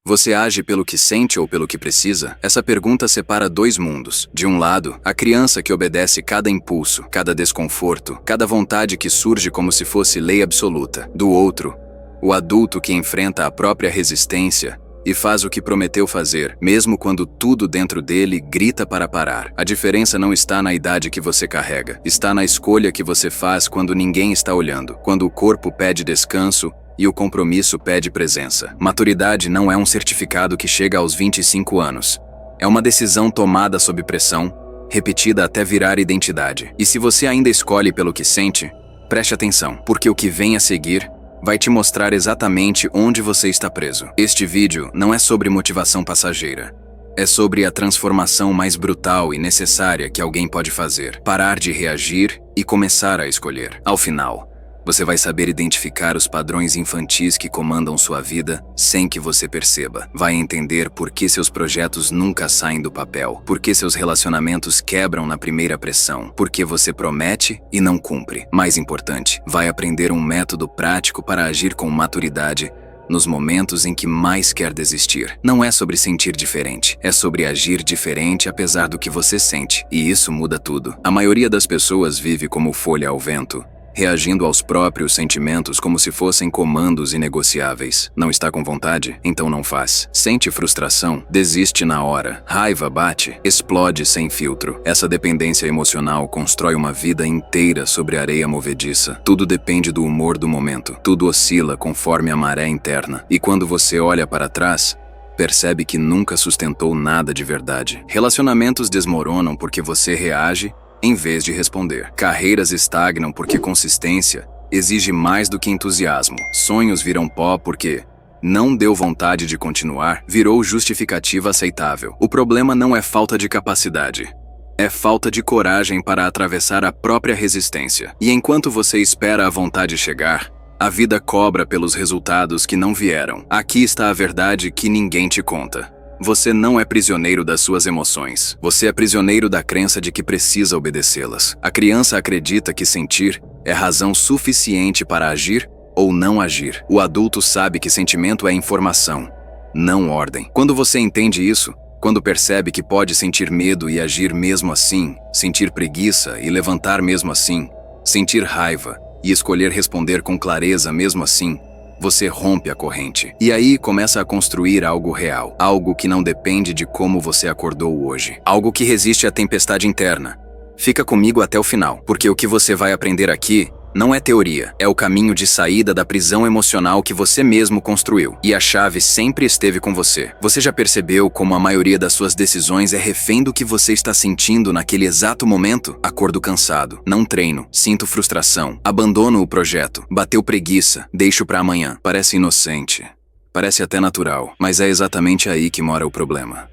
Você age pelo que sente ou pelo que precisa? Essa pergunta separa dois mundos. De um lado, a criança que obedece cada impulso, cada desconforto, cada vontade que surge como se fosse lei absoluta. Do outro, o adulto que enfrenta a própria resistência e faz o que prometeu fazer, mesmo quando tudo dentro dele grita para parar. A diferença não está na idade que você carrega, está na escolha que você faz quando ninguém está olhando, quando o corpo pede descanso e o compromisso pede presença. Maturidade não é um certificado que chega aos 25 anos. É uma decisão tomada sob pressão, repetida até virar identidade. E se você ainda escolhe pelo que sente, preste atenção, porque o que vem a seguir vai te mostrar exatamente onde você está preso. Este vídeo não é sobre motivação passageira. É sobre a transformação mais brutal e necessária que alguém pode fazer. Parar de reagir e começar a escolher. Ao final, você vai saber identificar os padrões infantis que comandam sua vida sem que você perceba. Vai entender por que seus projetos nunca saem do papel, por que seus relacionamentos quebram na primeira pressão, por que você promete e não cumpre. Mais importante, vai aprender um método prático para agir com maturidade nos momentos em que mais quer desistir. Não é sobre sentir diferente, é sobre agir diferente apesar do que você sente. E isso muda tudo. A maioria das pessoas vive como folha ao vento, reagindo aos próprios sentimentos como se fossem comandos inegociáveis. Não está com vontade? Então não faz. Sente frustração? Desiste na hora. Raiva bate? Explode sem filtro. Essa dependência emocional constrói uma vida inteira sobre areia movediça. Tudo depende do humor do momento. Tudo oscila conforme a maré interna. E quando você olha para trás, percebe que nunca sustentou nada de verdade. Relacionamentos desmoronam porque você reage em vez de responder. Carreiras estagnam porque consistência exige mais do que entusiasmo. Sonhos viram pó porque não deu vontade de continuar, virou justificativa aceitável. O problema não é falta de capacidade, é falta de coragem para atravessar a própria resistência. E enquanto você espera a vontade chegar, a vida cobra pelos resultados que não vieram. Aqui está a verdade que ninguém te conta. Você não é prisioneiro das suas emoções. Você é prisioneiro da crença de que precisa obedecê-las. A criança acredita que sentir é razão suficiente para agir ou não agir. O adulto sabe que sentimento é informação, não ordem. Quando você entende isso, quando percebe que pode sentir medo e agir mesmo assim, sentir preguiça e levantar mesmo assim, sentir raiva e escolher responder com clareza mesmo assim, você rompe a corrente. E aí começa a construir algo real. Algo que não depende de como você acordou hoje. Algo que resiste à tempestade interna. Fica comigo até o final, porque o que você vai aprender aqui não é teoria. É o caminho de saída da prisão emocional que você mesmo construiu. E a chave sempre esteve com você. Você já percebeu como a maioria das suas decisões é refém do que você está sentindo naquele exato momento? Acordo cansado, não treino, sinto frustração, abandono o projeto, bateu preguiça, deixo pra amanhã. Parece inocente, parece até natural, mas é exatamente aí que mora o problema.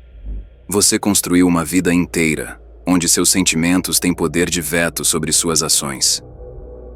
Você construiu uma vida inteira, onde seus sentimentos têm poder de veto sobre suas ações.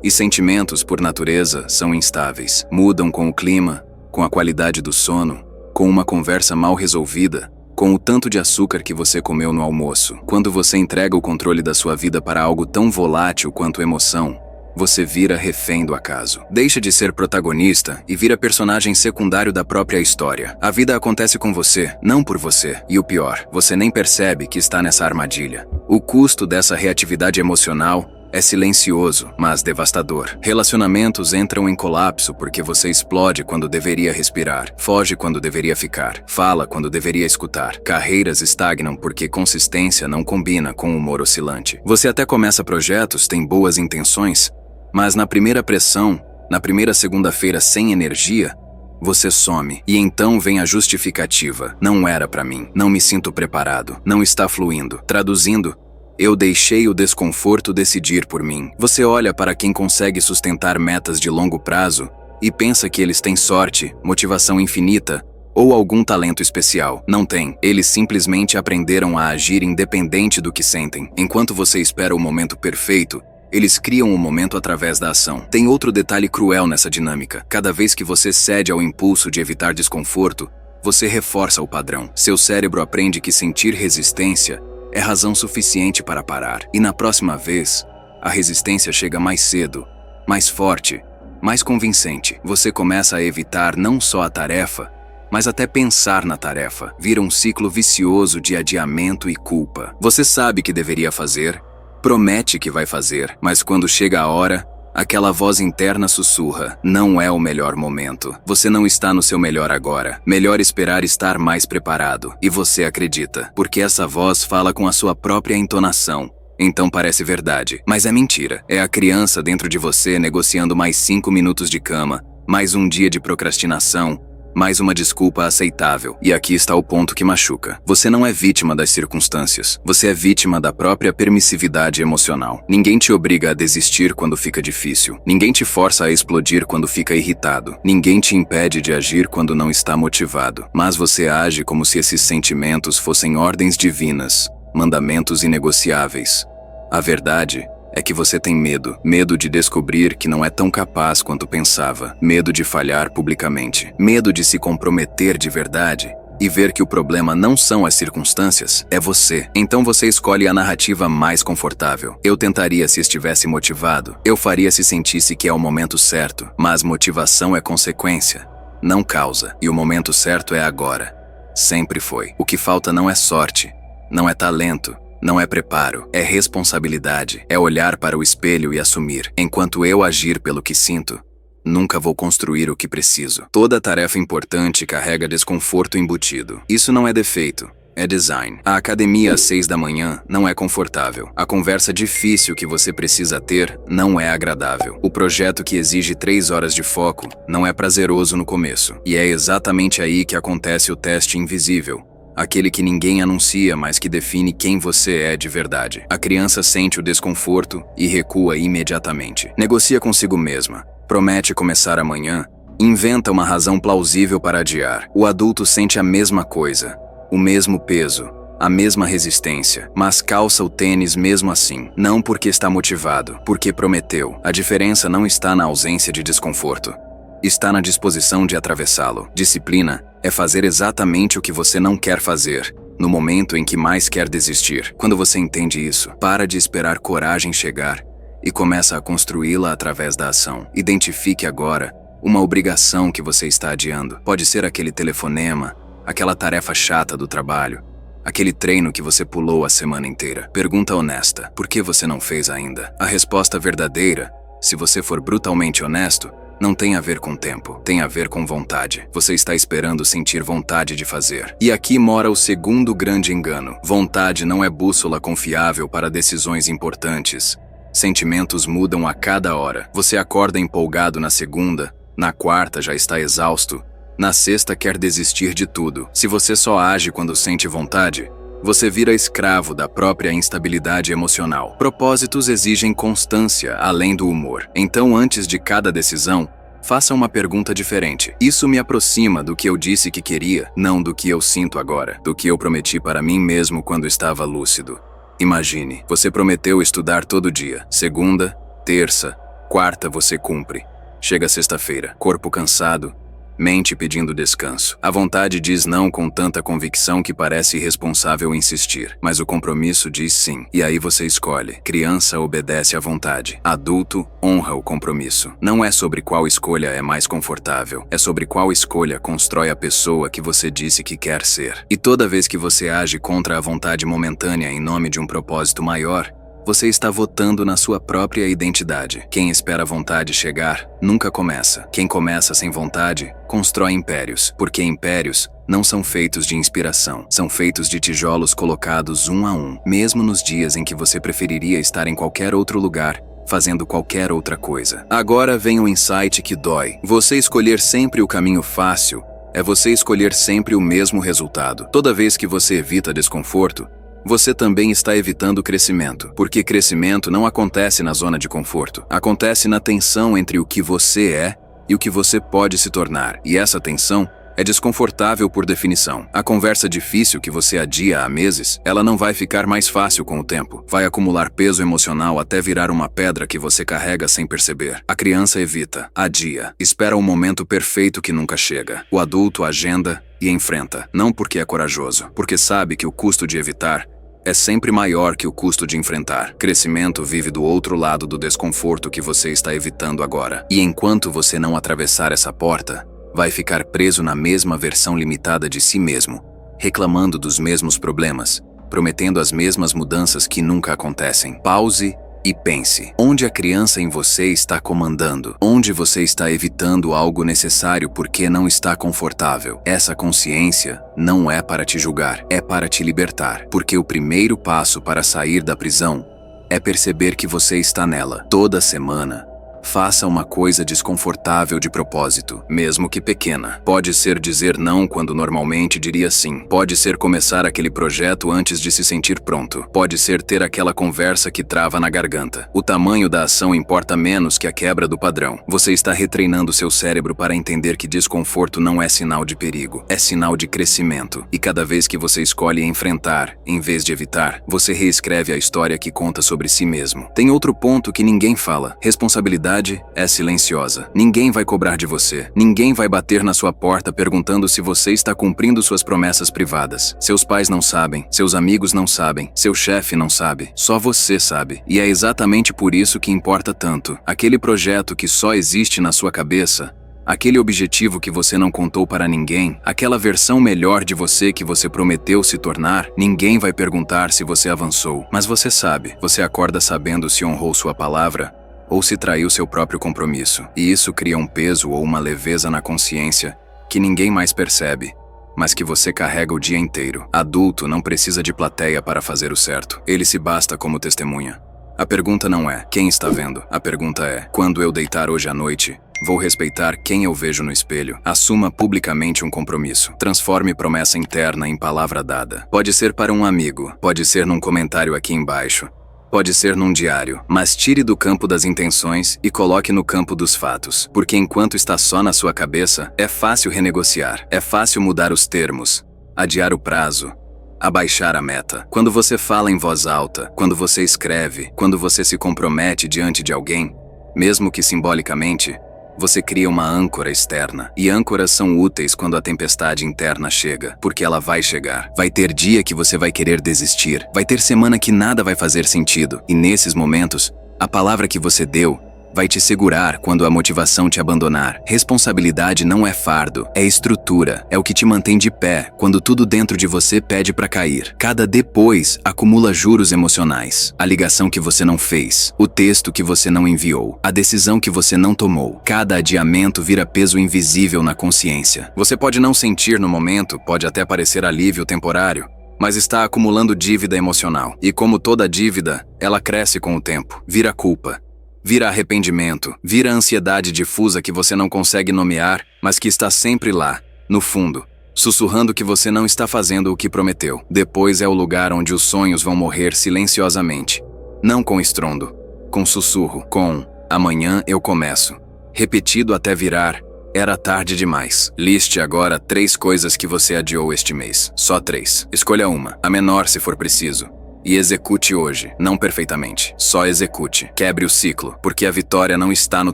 E sentimentos, por natureza, são instáveis. Mudam com o clima, com a qualidade do sono, com uma conversa mal resolvida, com o tanto de açúcar que você comeu no almoço. Quando você entrega o controle da sua vida para algo tão volátil quanto emoção, você vira refém do acaso. Deixa de ser protagonista e vira personagem secundário da própria história. A vida acontece com você, não por você. E o pior, você nem percebe que está nessa armadilha. O custo dessa reatividade emocional é silencioso, mas devastador. Relacionamentos entram em colapso porque você explode quando deveria respirar, foge quando deveria ficar, fala quando deveria escutar. Carreiras estagnam porque consistência não combina com humor oscilante. Você até começa projetos, tem boas intenções, mas na primeira pressão, na primeira segunda-feira sem energia, você some. E então vem a justificativa. Não era pra mim, não me sinto preparado, não está fluindo. Traduzindo, eu deixei o desconforto decidir por mim. Você olha para quem consegue sustentar metas de longo prazo e pensa que eles têm sorte, motivação infinita ou algum talento especial. Não tem. Eles simplesmente aprenderam a agir independente do que sentem. Enquanto você espera o momento perfeito, eles criam o momento através da ação. Tem outro detalhe cruel nessa dinâmica. Cada vez que você cede ao impulso de evitar desconforto, você reforça o padrão. Seu cérebro aprende que sentir resistência é razão suficiente para parar. E na próxima vez, a resistência chega mais cedo, mais forte, mais convincente. Você começa a evitar não só a tarefa, mas até pensar na tarefa vira um ciclo vicioso de adiamento e culpa. Você sabe que deveria fazer, promete que vai fazer, mas quando chega a hora, aquela voz interna sussurra: não é o melhor momento. Você não está no seu melhor agora. Melhor esperar estar mais preparado. E você acredita, porque essa voz fala com a sua própria entonação. Então parece verdade, mas é mentira. É a criança dentro de você negociando mais 5 minutos de cama, mais um dia de procrastinação, mais uma desculpa aceitável. E aqui está o ponto que machuca. Você não é vítima das circunstâncias. Você é vítima da própria permissividade emocional. Ninguém te obriga a desistir quando fica difícil. Ninguém te força a explodir quando fica irritado. Ninguém te impede de agir quando não está motivado. Mas você age como se esses sentimentos fossem ordens divinas, mandamentos inegociáveis. A verdade é que você tem medo. Medo de descobrir que não é tão capaz quanto pensava. Medo de falhar publicamente. Medo de se comprometer de verdade e ver que o problema não são as circunstâncias, é você. Então você escolhe a narrativa mais confortável. Eu tentaria se estivesse motivado. Eu faria se sentisse que é o momento certo. Mas motivação é consequência, não causa. E o momento certo é agora. Sempre foi. O que falta não é sorte, não é talento, não é preparo, é responsabilidade, é olhar para o espelho e assumir. Enquanto eu agir pelo que sinto, nunca vou construir o que preciso. Toda tarefa importante carrega desconforto embutido. Isso não é defeito, é design. A academia às 6 da manhã não é confortável. A conversa difícil que você precisa ter não é agradável. O projeto que exige 3 horas de foco não é prazeroso no começo. E é exatamente aí que acontece o teste invisível. Aquele que ninguém anuncia, mas que define quem você é de verdade. A criança sente o desconforto e recua imediatamente. Negocia consigo mesma, promete começar amanhã, inventa uma razão plausível para adiar. O adulto sente a mesma coisa, o mesmo peso, a mesma resistência, mas calça o tênis mesmo assim. Não porque está motivado, porque prometeu. A diferença não está na ausência de desconforto. Está na disposição de atravessá-lo. Disciplina é fazer exatamente o que você não quer fazer, no momento em que mais quer desistir. Quando você entende isso, para de esperar coragem chegar e começa a construí-la através da ação. Identifique agora uma obrigação que você está adiando. Pode ser aquele telefonema, aquela tarefa chata do trabalho, aquele treino que você pulou a semana inteira. Pergunta honesta: por que você não fez ainda? A resposta verdadeira, se você for brutalmente honesto, não tem a ver com tempo, tem a ver com vontade. Você está esperando sentir vontade de fazer. E aqui mora o segundo grande engano. Vontade não é bússola confiável para decisões importantes. Sentimentos mudam a cada hora. Você acorda empolgado na segunda, na quarta já está exausto, na sexta quer desistir de tudo. Se você só age quando sente vontade, você vira escravo da própria instabilidade emocional. Propósitos exigem constância, além do humor. Então, antes de cada decisão, faça uma pergunta diferente. Isso me aproxima do que eu disse que queria, não do que eu sinto agora, do que eu prometi para mim mesmo quando estava lúcido. Imagine, você prometeu estudar todo dia. Segunda, terça, quarta você cumpre. Chega sexta-feira, corpo cansado, mente pedindo descanso. A vontade diz não com tanta convicção que parece irresponsável insistir. Mas o compromisso diz sim. E aí você escolhe. Criança obedece à vontade. Adulto honra o compromisso. Não é sobre qual escolha é mais confortável. É sobre qual escolha constrói a pessoa que você disse que quer ser. E toda vez que você age contra a vontade momentânea em nome de um propósito maior, você está votando na sua própria identidade. Quem espera a vontade chegar, nunca começa. Quem começa sem vontade, constrói impérios. Porque impérios não são feitos de inspiração. São feitos de tijolos colocados um a um. Mesmo nos dias em que você preferiria estar em qualquer outro lugar, fazendo qualquer outra coisa. Agora vem um insight que dói. Você escolher sempre o caminho fácil é você escolher sempre o mesmo resultado. Toda vez que você evita desconforto, você também está evitando crescimento, porque crescimento não acontece na zona de conforto. Acontece na tensão entre o que você é e o que você pode se tornar. E essa tensão é desconfortável por definição. A conversa difícil que você adia há meses, ela não vai ficar mais fácil com o tempo. Vai acumular peso emocional até virar uma pedra que você carrega sem perceber. A criança evita, adia, espera o momento perfeito que nunca chega. O adulto agenda e enfrenta, não porque é corajoso, porque sabe que o custo de evitar é sempre maior que o custo de enfrentar. Crescimento vive do outro lado do desconforto que você está evitando agora. E enquanto você não atravessar essa porta, vai ficar preso na mesma versão limitada de si mesmo, reclamando dos mesmos problemas, prometendo as mesmas mudanças que nunca acontecem. Pause e pense. Onde a criança em você está comandando? Onde você está evitando algo necessário porque não está confortável? Essa consciência não é para te julgar, é para te libertar. Porque o primeiro passo para sair da prisão é perceber que você está nela. Toda semana, faça uma coisa desconfortável de propósito, mesmo que pequena. Pode ser dizer não quando normalmente diria sim. Pode ser começar aquele projeto antes de se sentir pronto. Pode ser ter aquela conversa que trava na garganta. O tamanho da ação importa menos que a quebra do padrão. Você está retreinando seu cérebro para entender que desconforto não é sinal de perigo, é sinal de crescimento. E cada vez que você escolhe enfrentar, em vez de evitar, você reescreve a história que conta sobre si mesmo. Tem outro ponto que ninguém fala. Responsabilidade é silenciosa. Ninguém vai cobrar de você. Ninguém vai bater na sua porta perguntando se você está cumprindo suas promessas privadas. Seus pais não sabem, seus amigos não sabem, seu chefe não sabe. Só você sabe. E é exatamente por isso que importa tanto. Aquele projeto que só existe na sua cabeça, aquele objetivo que você não contou para ninguém, aquela versão melhor de você que você prometeu se tornar, ninguém vai perguntar se você avançou. Mas você sabe. Você acorda sabendo se honrou sua palavra ou se traiu seu próprio compromisso. E isso cria um peso ou uma leveza na consciência que ninguém mais percebe, mas que você carrega o dia inteiro. Adulto não precisa de plateia para fazer o certo. Ele se basta como testemunha. A pergunta não é quem está vendo. A pergunta é: quando eu deitar hoje à noite, vou respeitar quem eu vejo no espelho. Assuma publicamente um compromisso. Transforme promessa interna em palavra dada. Pode ser para um amigo, pode ser num comentário aqui embaixo, pode ser num diário, mas tire do campo das intenções e coloque no campo dos fatos. Porque enquanto está só na sua cabeça, é fácil renegociar, é fácil mudar os termos, adiar o prazo, abaixar a meta. Quando você fala em voz alta, quando você escreve, quando você se compromete diante de alguém, mesmo que simbolicamente, você cria uma âncora externa. E âncoras são úteis quando a tempestade interna chega, porque ela vai chegar. Vai ter dia que você vai querer desistir. Vai ter semana que nada vai fazer sentido. E nesses momentos, a palavra que você deu vai te segurar quando a motivação te abandonar. Responsabilidade não é fardo, é estrutura. É o que te mantém de pé quando tudo dentro de você pede para cair. Cada depois acumula juros emocionais. A ligação que você não fez, o texto que você não enviou, a decisão que você não tomou. Cada adiamento vira peso invisível na consciência. Você pode não sentir no momento, pode até parecer alívio temporário, mas está acumulando dívida emocional. E como toda dívida, ela cresce com o tempo. Vira culpa, vira arrependimento, vira ansiedade difusa que você não consegue nomear, mas que está sempre lá, no fundo, sussurrando que você não está fazendo o que prometeu. Depois é o lugar onde os sonhos vão morrer silenciosamente. Não com estrondo, com sussurro, com amanhã eu começo. Repetido até virar, era tarde demais. Liste agora 3 coisas que você adiou este mês. Só 3. Escolha uma, a menor se for preciso. E execute hoje, não perfeitamente. Só execute. Quebre o ciclo, porque a vitória não está no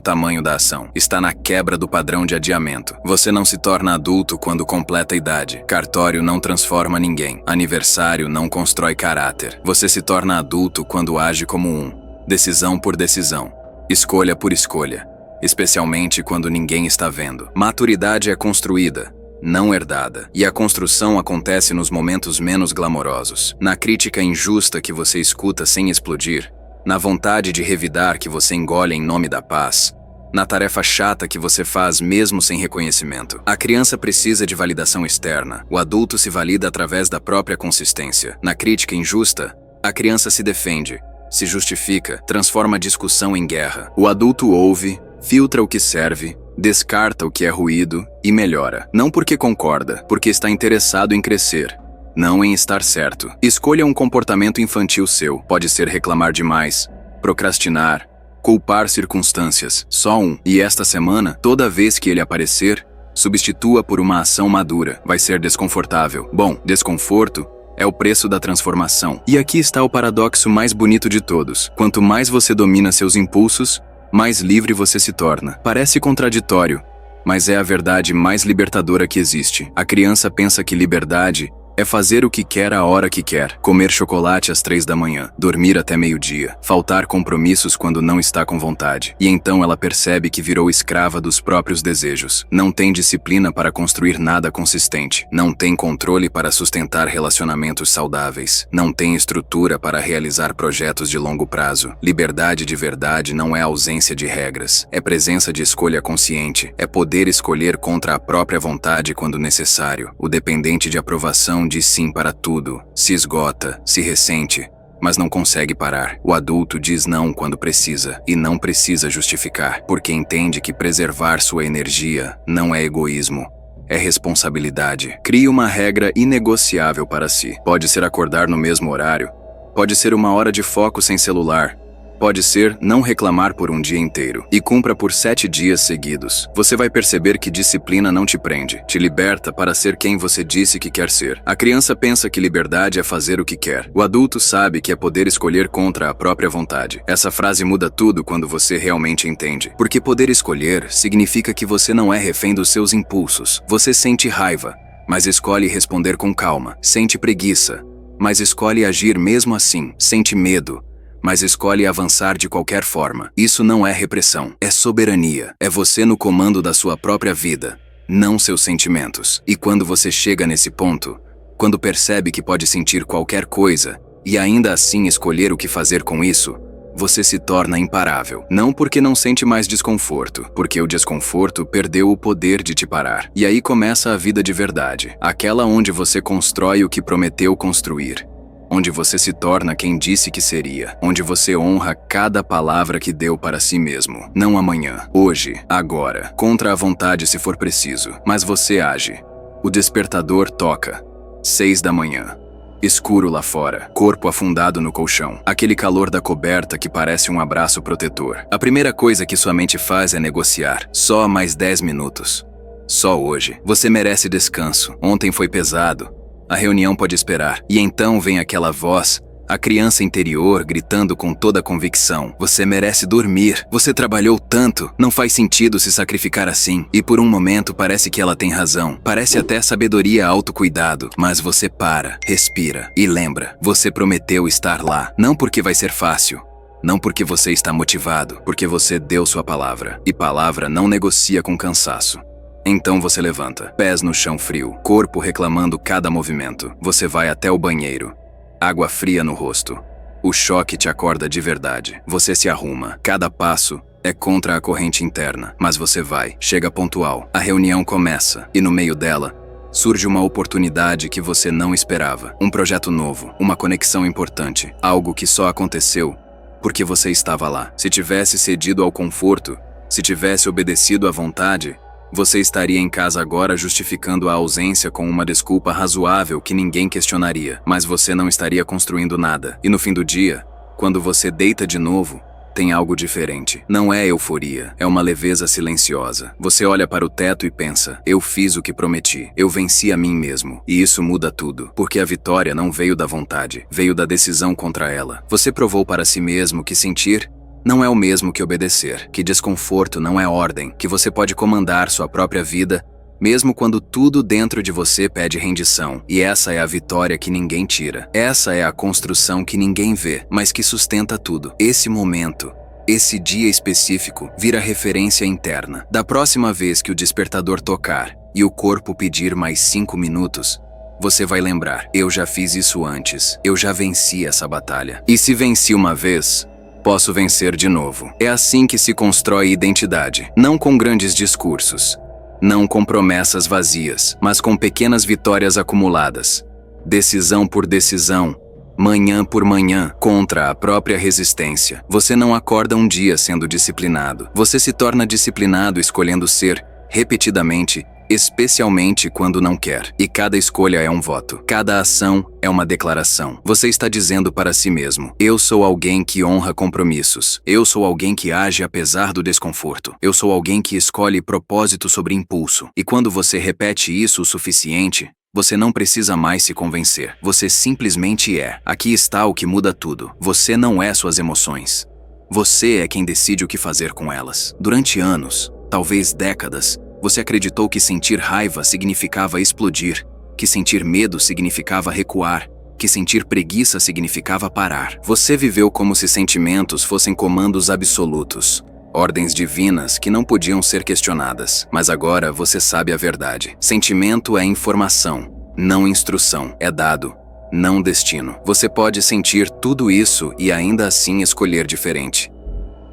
tamanho da ação. Está na quebra do padrão de adiamento. Você não se torna adulto quando completa a idade. Cartório não transforma ninguém. Aniversário não constrói caráter. Você se torna adulto quando age como um. Decisão por decisão. Escolha por escolha. Especialmente quando ninguém está vendo. Maturidade é construída, não herdada. E a construção acontece nos momentos menos glamourosos. Na crítica injusta que você escuta sem explodir, na vontade de revidar que você engole em nome da paz, na tarefa chata que você faz mesmo sem reconhecimento. A criança precisa de validação externa. O adulto se valida através da própria consistência. Na crítica injusta, a criança se defende, se justifica, transforma a discussão em guerra. O adulto ouve, filtra o que serve, descarta o que é ruído e melhora. Não porque concorda, porque está interessado em crescer, não em estar certo. Escolha um comportamento infantil seu. Pode ser reclamar demais, procrastinar, culpar circunstâncias. Só um. E esta semana, toda vez que ele aparecer, substitua por uma ação madura. Vai ser desconfortável. Bom, desconforto é o preço da transformação. E aqui está o paradoxo mais bonito de todos. Quanto mais você domina seus impulsos, mais livre você se torna. Parece contraditório, mas é a verdade mais libertadora que existe. A criança pensa que liberdade É fazer o que quer a hora que quer, comer chocolate às 3 da manhã, dormir até meio-dia, faltar compromissos quando não está com vontade. E então ela percebe que virou escrava dos próprios desejos. Não tem disciplina para construir nada consistente. Não tem controle para sustentar relacionamentos saudáveis. Não tem estrutura para realizar projetos de longo prazo. Liberdade de verdade não é ausência de regras. É presença de escolha consciente. É poder escolher contra a própria vontade quando necessário. O dependente de aprovação diz sim para tudo, se esgota, se ressente, mas não consegue parar. O adulto diz não quando precisa, e não precisa justificar, porque entende que preservar sua energia não é egoísmo, é responsabilidade. Crie uma regra inegociável para si. Pode ser acordar no mesmo horário, pode ser 1 hora de foco sem celular, pode ser não reclamar por um dia inteiro. E cumpra por 7 dias seguidos. Você vai perceber que disciplina não te prende, te liberta para ser quem você disse que quer ser. A criança pensa que liberdade é fazer o que quer. O adulto sabe que é poder escolher contra a própria vontade. Essa frase muda tudo quando você realmente entende. Porque poder escolher significa que você não é refém dos seus impulsos. Você sente raiva, mas escolhe responder com calma. Sente preguiça, mas escolhe agir mesmo assim. Sente medo, mas escolhe avançar de qualquer forma. Isso não é repressão, é soberania. É você no comando da sua própria vida, não seus sentimentos. E quando você chega nesse ponto, quando percebe que pode sentir qualquer coisa e ainda assim escolher o que fazer com isso, você se torna imparável. Não porque não sente mais desconforto, porque o desconforto perdeu o poder de te parar. E aí começa a vida de verdade, aquela onde você constrói o que prometeu construir. Onde você se torna quem disse que seria, onde você honra cada palavra que deu para si mesmo. Não amanhã, hoje, agora, contra a vontade se for preciso, mas você age. O despertador toca. 6 da manhã. Escuro lá fora, corpo afundado no colchão, aquele calor da coberta que parece um abraço protetor. A primeira coisa que sua mente faz é negociar. Só mais 10 minutos. Só hoje. Você merece descanso. Ontem foi pesado. A reunião pode esperar. E então vem aquela voz, a criança interior gritando com toda a convicção. Você merece dormir. Você trabalhou tanto. Não faz sentido se sacrificar assim. E por um momento parece que ela tem razão. Parece até sabedoria, autocuidado. Mas você para, respira e lembra. Você prometeu estar lá. Não porque vai ser fácil. Não porque você está motivado. Porque você deu sua palavra. E palavra não negocia com cansaço. Então você levanta, pés no chão frio, corpo reclamando cada movimento. Você vai até o banheiro. Água fria no rosto. O choque te acorda de verdade. Você se arruma. Cada passo é contra a corrente interna. Mas você vai, chega pontual. A reunião começa e no meio dela surge uma oportunidade que você não esperava. Um projeto novo, uma conexão importante. Algo que só aconteceu porque você estava lá. Se tivesse cedido ao conforto, se tivesse obedecido à vontade, você estaria em casa agora justificando a ausência com uma desculpa razoável que ninguém questionaria. Mas você não estaria construindo nada. E no fim do dia, quando você deita de novo, tem algo diferente. Não é euforia, é uma leveza silenciosa. Você olha para o teto e pensa, eu fiz o que prometi, eu venci a mim mesmo. E isso muda tudo, porque a vitória não veio da vontade, veio da decisão contra ela. Você provou para si mesmo que sentir não é o mesmo que obedecer, que desconforto não é ordem, que você pode comandar sua própria vida, mesmo quando tudo dentro de você pede rendição. E essa é a vitória que ninguém tira. Essa é a construção que ninguém vê, mas que sustenta tudo. Esse momento, esse dia específico, vira referência interna. Da próxima vez que o despertador tocar e o corpo pedir mais 5 minutos, você vai lembrar, eu já fiz isso antes, eu já venci essa batalha. E se venci uma vez, posso vencer de novo. É assim que se constrói identidade, não com grandes discursos, não com promessas vazias, mas com pequenas vitórias acumuladas. Decisão por decisão, manhã por manhã, contra a própria resistência. Você não acorda um dia sendo disciplinado. Você se torna disciplinado escolhendo ser, repetidamente, especialmente quando não quer. E cada escolha é um voto. Cada ação é uma declaração. Você está dizendo para si mesmo, eu sou alguém que honra compromissos. Eu sou alguém que age apesar do desconforto. Eu sou alguém que escolhe propósito sobre impulso. E quando você repete isso o suficiente, você não precisa mais se convencer. Você simplesmente é. Aqui está o que muda tudo. Você não é suas emoções. Você é quem decide o que fazer com elas. Durante anos, talvez décadas, você acreditou que sentir raiva significava explodir, que sentir medo significava recuar, que sentir preguiça significava parar. Você viveu como se sentimentos fossem comandos absolutos, ordens divinas que não podiam ser questionadas. Mas agora você sabe a verdade. Sentimento é informação, não instrução. É dado, não destino. Você pode sentir tudo isso e ainda assim escolher diferente.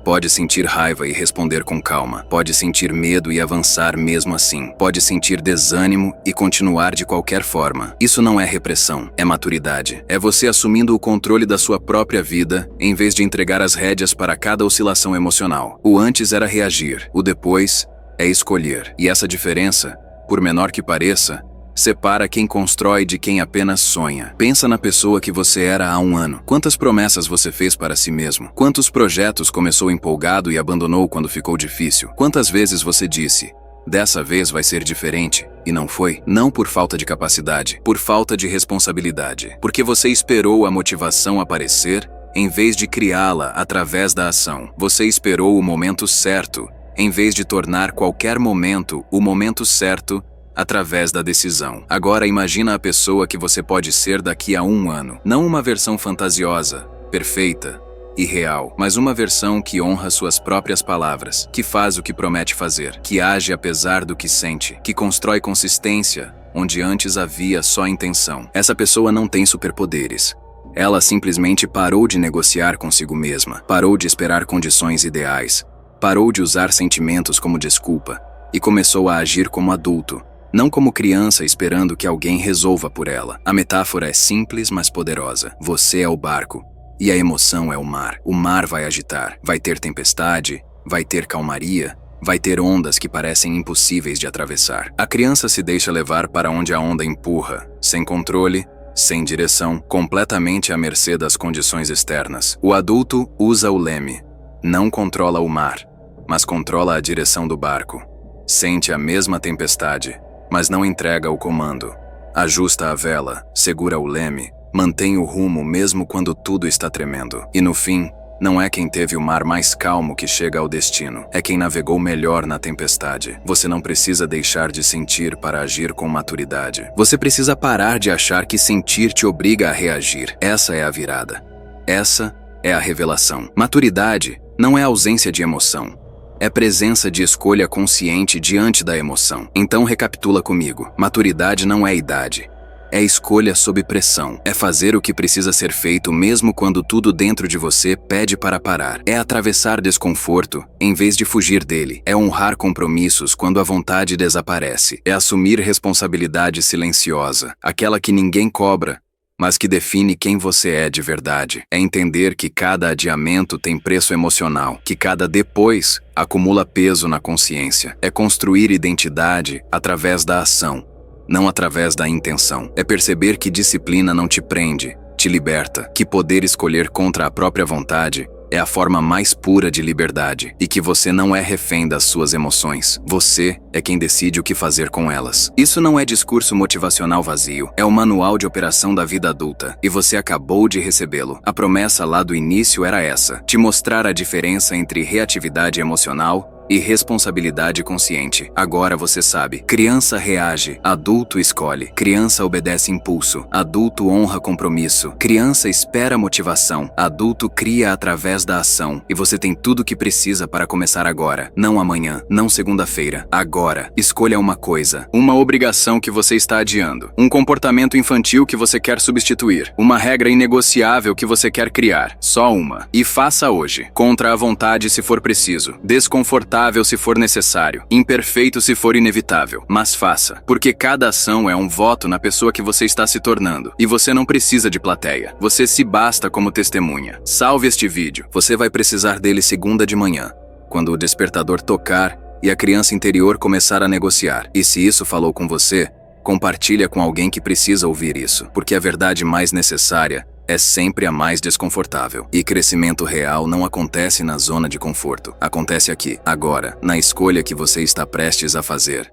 Pode sentir raiva e responder com calma. Pode sentir medo e avançar mesmo assim. Pode sentir desânimo e continuar de qualquer forma. Isso não é repressão, é maturidade. É você assumindo o controle da sua própria vida, em vez de entregar as rédeas para cada oscilação emocional. O antes era reagir, o depois é escolher. E essa diferença, por menor que pareça, separa quem constrói de quem apenas sonha. Pensa na pessoa que você era há um ano. Quantas promessas você fez para si mesmo? Quantos projetos começou empolgado e abandonou quando ficou difícil? Quantas vezes você disse, dessa vez vai ser diferente, e não foi? Não por falta de capacidade, por falta de responsabilidade. Porque você esperou a motivação aparecer, em vez de criá-la através da ação. Você esperou o momento certo, em vez de tornar qualquer momento o momento certo, através da decisão. Agora imagina a pessoa que você pode ser daqui a um ano. Não uma versão fantasiosa, perfeita e real, mas uma versão que honra suas próprias palavras, que faz o que promete fazer, que age apesar do que sente, que constrói consistência onde antes havia só intenção. Essa pessoa não tem superpoderes. Ela simplesmente parou de negociar consigo mesma, parou de esperar condições ideais, parou de usar sentimentos como desculpa e começou a agir como adulto, não como criança esperando que alguém resolva por ela. A metáfora é simples, mas poderosa. Você é o barco, e a emoção é o mar. O mar vai agitar, vai ter tempestade, vai ter calmaria, vai ter ondas que parecem impossíveis de atravessar. A criança se deixa levar para onde a onda empurra, sem controle, sem direção, completamente à mercê das condições externas. O adulto usa o leme. Não controla o mar, mas controla a direção do barco. Sente a mesma tempestade, mas não entrega o comando. Ajusta a vela, segura o leme, mantém o rumo mesmo quando tudo está tremendo. E no fim, não é quem teve o mar mais calmo que chega ao destino, é quem navegou melhor na tempestade. Você não precisa deixar de sentir para agir com maturidade. Você precisa parar de achar que sentir te obriga a reagir. Essa é a virada. Essa é a revelação. Maturidade não é ausência de emoção. É presença de escolha consciente diante da emoção. Então recapitula comigo. Maturidade não é idade. É escolha sob pressão. É fazer o que precisa ser feito mesmo quando tudo dentro de você pede para parar. É atravessar desconforto em vez de fugir dele. É honrar compromissos quando a vontade desaparece. É assumir responsabilidade silenciosa, aquela que ninguém cobra, mas que define quem você é de verdade. É entender que cada adiamento tem preço emocional, que cada depois acumula peso na consciência. É construir identidade através da ação, não através da intenção. É perceber que disciplina não te prende, te liberta, que poder escolher contra a própria vontade é a forma mais pura de liberdade e que você não é refém das suas emoções. Você é quem decide o que fazer com elas. Isso não é discurso motivacional vazio, é o manual de operação da vida adulta e você acabou de recebê-lo. A promessa lá do início era essa: te mostrar a diferença entre reatividade emocional e responsabilidade consciente. Agora você sabe. Criança reage, adulto escolhe. Criança obedece impulso, adulto honra compromisso. Criança espera motivação, adulto cria através da ação. E você tem tudo o que precisa para começar agora. Não amanhã, não segunda-feira. Agora. Escolha uma coisa. Uma obrigação que você está adiando. Um comportamento infantil que você quer substituir. Uma regra inegociável que você quer criar. Só uma. E faça hoje. Contra a vontade se for preciso. Desconfortável se for necessário, imperfeito se for inevitável, mas faça, porque cada ação é um voto na pessoa que você está se tornando, e você não precisa de plateia, você se basta como testemunha. Salve este vídeo, você vai precisar dele segunda de manhã, quando o despertador tocar e a criança interior começar a negociar. E se isso falou com você, compartilha com alguém que precisa ouvir isso, porque a verdade mais necessária é sempre a mais desconfortável. E crescimento real não acontece na zona de conforto. Acontece aqui, agora, na escolha que você está prestes a fazer.